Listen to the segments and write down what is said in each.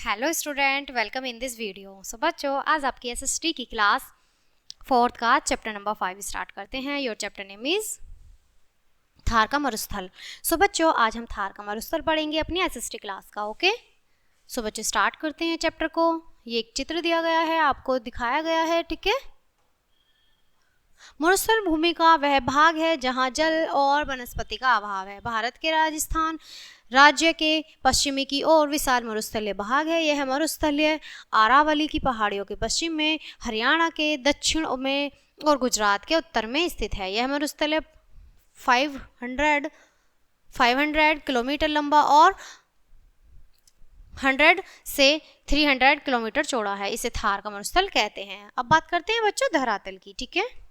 Hello student, welcome in this video. So बच्चों, आज आपकी एसएसटी की क्लास 4th का चैप्टर नंबर 5 स्टार्ट करते हैं। Your chapter name is Thar का मरुस्थल। सो बच्चों, आज हम थार का मरुस्थल पढ़ेंगे अपनी एसएसटी क्लास का। ओके, सो बच्चों स्टार्ट करते हैं चैप्टर को। ये एक चित्र दिया गया है, आपको दिखाया गया है, ठीक है। मरुस्थल भूमि का वह भाग है जहां जल और वनस्पति का अभाव है। भारत के राजस्थान राज्य के पश्चिमी की ओर विशाल मरुस्थलीय भाग है। यह मरुस्थलीय अरावली की पहाड़ियों के पश्चिम में, हरियाणा के दक्षिण में और गुजरात के उत्तर में स्थित है। यह मरुस्थलीय 500 किलोमीटर लंबा और 100 से 300 किलोमीटर चौड़ा है। इसे थार का मरुस्थल कहते हैं। अब बात करते हैं बच्चों धरातल की, ठीक है।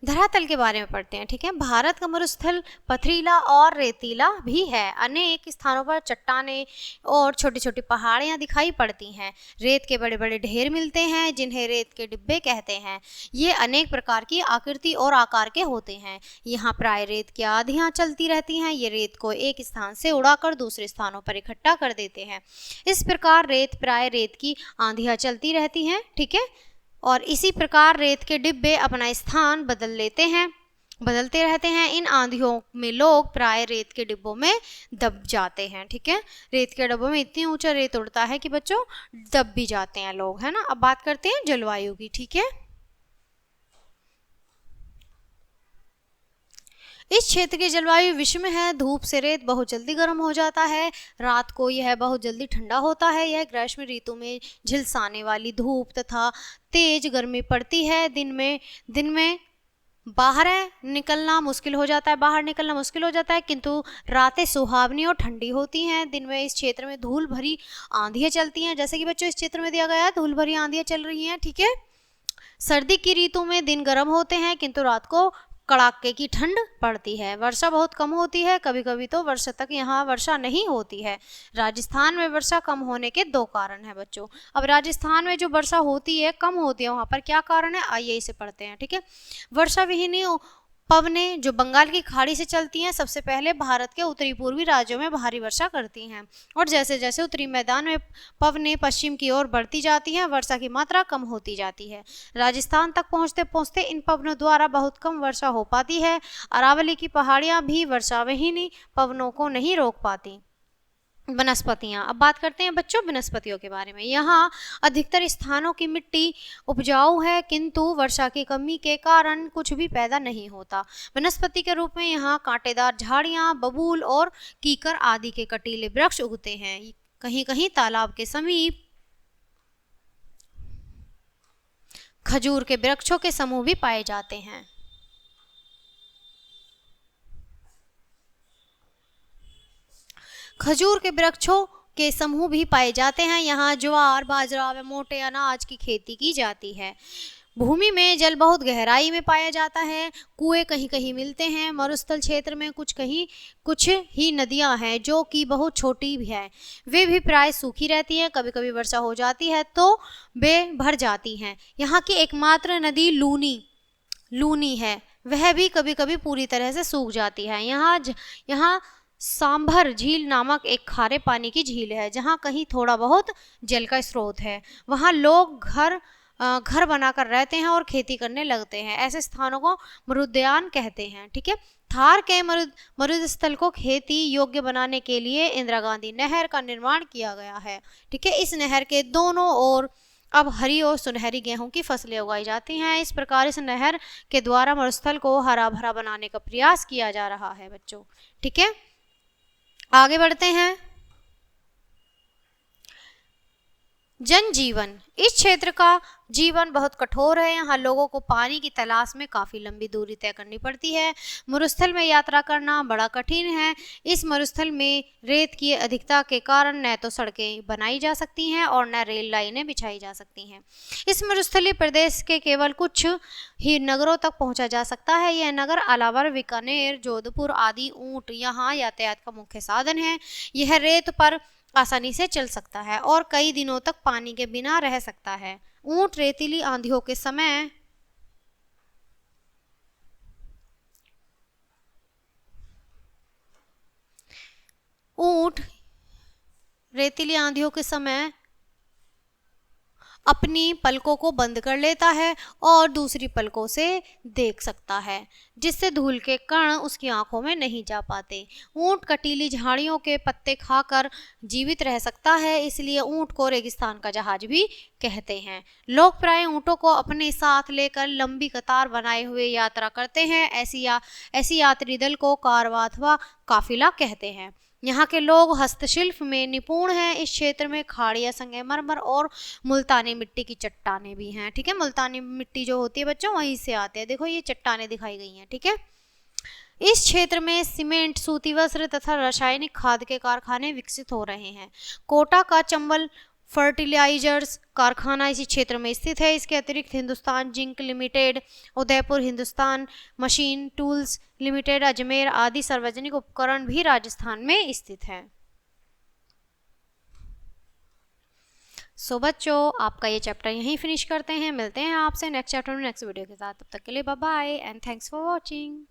धरातल के बारे में पढ़ते हैं, ठीक है। भारत का मरुस्थल पथरीला और रेतीला भी है। अनेक स्थानों पर चट्टानें और छोटी छोटी पहाड़ियां दिखाई पड़ती हैं। रेत के बड़े बड़े ढेर मिलते हैं जिन्हें रेत के डिब्बे कहते हैं। ये अनेक प्रकार की आकृति और आकार के होते हैं। यहाँ प्राय रेत की आंधियां चलती रहती हैं। ये रेत को एक स्थान से उड़ाकर दूसरे स्थानों पर इकट्ठा कर देते हैं। इस प्रकार रेत की आंधियां चलती रहती हैं, ठीक है। और इसी प्रकार रेत के डिब्बे अपना स्थान बदलते रहते हैं। इन आंधियों में लोग प्राय रेत के डिब्बों में दब जाते हैं, ठीक है। रेत के डिब्बों में इतनी ऊंचा रेत उड़ता है कि बच्चों दब भी जाते हैं लोग, है ना। अब बात करते हैं जलवायु की, ठीक है। इस क्षेत्र की जलवायु विषम है। धूप से रेत बहुत जल्दी गर्म हो जाता है। रात को यह बहुत जल्दी ठंडा होता है। यह ग्रीष्म ऋतु में झिलसाने वाली धूप तथा तेज गर्मी पड़ती है। दिन में बाहर निकलना मुश्किल हो जाता है, किंतु रातें सुहावनी और ठंडी होती हैं। दिन में इस क्षेत्र में धूल भरी आंधियां चलती हैं, जैसे कि बच्चों इस चित्र में दिया गया है, धूल भरी आंधियां चल रही हैं, ठीक है। सर्दी की ऋतु में दिन गर्म होते हैं किंतु रात को कड़ाके की ठंड पड़ती है। वर्षा बहुत कम होती है, कभी कभी तो वर्षा तक यहाँ वर्षा नहीं होती है। राजस्थान में वर्षा कम होने के 2 कारण हैं बच्चों। अब राजस्थान में जो वर्षा होती है कम होती है, वहाँ पर क्या कारण है, आइए इसे पढ़ते हैं, ठीक है। वर्षा विहीनी पवनें जो बंगाल की खाड़ी से चलती हैं सबसे पहले भारत के उत्तरी पूर्वी राज्यों में भारी वर्षा करती हैं, और जैसे जैसे उत्तरी मैदान में पवनें पश्चिम की ओर बढ़ती जाती हैं वर्षा की मात्रा कम होती जाती है। राजस्थान तक पहुंचते पहुंचते इन पवनों द्वारा बहुत कम वर्षा हो पाती है। अरावली की पहाड़ियां भी वर्षा विहीनी पवनों को नहीं रोक पाती। वनस्पतियां, अब बात करते हैं बच्चों वनस्पतियों के बारे में। यहाँ अधिकतर स्थानों की मिट्टी उपजाऊ है किंतु वर्षा की कमी के कारण कुछ भी पैदा नहीं होता। वनस्पति के रूप में यहाँ कांटेदार झाड़ियां, बबूल और कीकर आदि के कटीले वृक्ष उगते हैं। कहीं कहीं तालाब के समीप खजूर के वृक्षों के समूह भी पाए जाते हैं। खजूर के वृक्षों के समूह भी पाए जाते हैं। यहाँ ज्वार, बाजरा व मोटे अनाज की खेती की जाती है। भूमि में जल बहुत गहराई में पाया जाता है। कुएं कहीं कहीं मिलते हैं। मरुस्थल क्षेत्र में कुछ ही नदियां हैं जो कि बहुत छोटी भी हैं। वे भी प्राय सूखी रहती हैं। कभी कभी वर्षा हो जाती है तो वे भर जाती हैं। यहाँ की एकमात्र नदी लूनी है, वह भी कभी कभी पूरी तरह से सूख जाती है। यहाँ सांभर झील नामक एक खारे पानी की झील है जहाँ कहीं थोड़ा बहुत जल का स्रोत है। वहाँ लोग घर बनाकर रहते हैं और खेती करने लगते हैं। ऐसे स्थानों को मरुद्यान कहते हैं, ठीक है। थार के मरुद स्थल को खेती योग्य बनाने के लिए इंदिरा गांधी नहर का निर्माण किया गया है, ठीक है। इस नहर के दोनों ओर अब हरी और सुनहरी गेहूं की फसलें उगाई जाती हैं। इस प्रकार इस नहर के द्वारा मरुस्थल को हरा भरा बनाने का प्रयास किया जा रहा है बच्चों, ठीक है। आगे बढ़ते हैं। जनजीवन, इस क्षेत्र का जीवन बहुत कठोर है। यहाँ लोगों को पानी की तलाश में काफ़ी लंबी दूरी तय करनी पड़ती है। मरुस्थल में यात्रा करना बड़ा कठिन है। इस मरुस्थल में रेत की अधिकता के कारण न तो सड़कें बनाई जा सकती हैं और न रेल लाइनें बिछाई जा सकती हैं। इस मरुस्थलीय प्रदेश के केवल कुछ ही नगरों तक पहुंचा जा सकता है। यह नगर अलावर, बीकानेर, जोधपुर आदि ऊंट यहाँ यातायात का मुख्य साधन है। यह रेत पर आसानी से चल सकता है और कई दिनों तक पानी के बिना रह सकता है। ऊंट रेतीली आंधियों के समय ऊंट रेतीली आंधियों के समय अपनी पलकों को बंद कर लेता है और दूसरी पलकों से देख सकता है, जिससे धूल के कण उसकी आंखों में नहीं जा पाते। ऊंट कटीली झाड़ियों के पत्ते खाकर जीवित रह सकता है, इसलिए ऊंट को रेगिस्तान का जहाज भी कहते हैं। लोग प्राय ऊंटों को अपने साथ लेकर लंबी कतार बनाए हुए यात्रा करते हैं। ऐसी यात्री दल को कारवां अथवा काफिला कहते हैं। यहाँ के लोग हस्तशिल्प में निपुण हैं। इस क्षेत्र में खाड़िया, संगमरमर और मुल्तानी मिट्टी की चट्टानें भी हैं। ठीक है, मुल्तानी मिट्टी जो होती है बच्चों वहीं से आते हैं। देखो ये चट्टानें दिखाई गई हैं। ठीक है, इस क्षेत्र में सीमेंट, सूती वस्त्र तथा रासायनिक खाद के कारखाने विकसित हो रहे हैं। कोटा का चंबल फर्टिलाइजर्स कारखाना इसी क्षेत्र में स्थित है। इसके अतिरिक्त Hindustan zinc limited, Udaipur Hindustan machine tools limited, Ajmer आदि सार्वजनिक उपकरण भी राजस्थान में स्थित हैं। सो बच्चों, आपका ये चैप्टर यहीं फिनिश करते हैं। मिलते हैं आपसे नेक्स्ट चैप्टर में नेक्स्ट वीडियो के साथ। तब तक के लिए bye bye and thanks for watching.